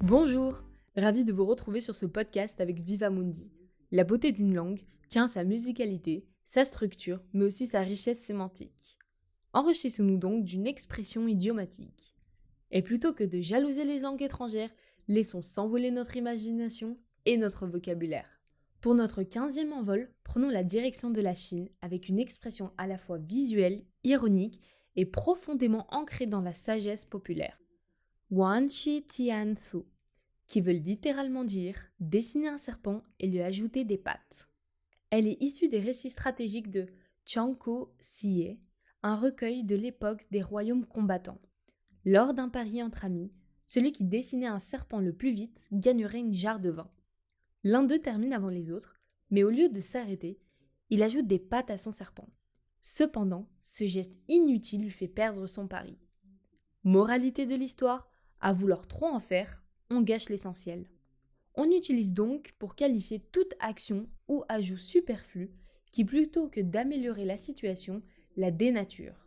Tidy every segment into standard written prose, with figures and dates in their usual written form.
Bonjour, ravi de vous retrouver sur ce podcast avec Vivamundi. La beauté d'une langue tient à sa musicalité, sa structure, mais aussi sa richesse sémantique. Enrichissons-nous donc d'une expression idiomatique. Et plutôt que de jalouser les langues étrangères, laissons s'envoler notre imagination et notre vocabulaire. Pour notre 15e envol, prenons la direction de la Chine avec une expression à la fois visuelle, ironique et profondément ancrée dans la sagesse populaire. Wan Shi Tian Su, qui veut littéralement dire dessiner un serpent et lui ajouter des pattes. Elle est issue des récits stratégiques de Chanko Siye, un recueil de l'époque des royaumes combattants. Lors d'un pari entre amis, celui qui dessinait un serpent le plus vite gagnerait une jarre de vin. L'un d'eux termine avant les autres, mais au lieu de s'arrêter, il ajoute des pattes à son serpent. Cependant, ce geste inutile lui fait perdre son pari. Moralité de l'histoire, à vouloir trop en faire, on gâche l'essentiel. On utilise donc pour qualifier toute action ou ajout superflu qui, plutôt que d'améliorer la situation, la dénature.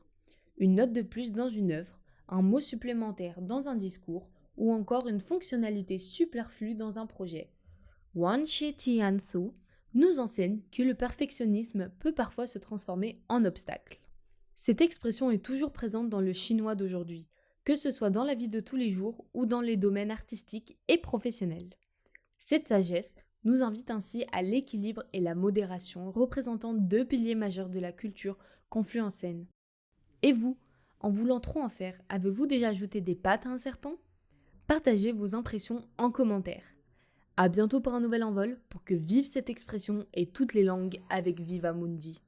Une note de plus dans une œuvre, un mot supplémentaire dans un discours ou encore une fonctionnalité superflue dans un projet. Wan Shi Tian Thu nous enseigne que le perfectionnisme peut parfois se transformer en obstacle. Cette expression est toujours présente dans le chinois d'aujourd'hui, que ce soit dans la vie de tous les jours ou dans les domaines artistiques et professionnels. Cette sagesse nous invite ainsi à l'équilibre et la modération, représentant deux piliers majeurs de la culture confluent en scène. Et vous, en voulant trop en faire, avez-vous déjà ajouté des pattes à un serpent ? Partagez vos impressions en commentaire. À bientôt pour un nouvel envol pour que vive cette expression et toutes les langues avec Vivamundi.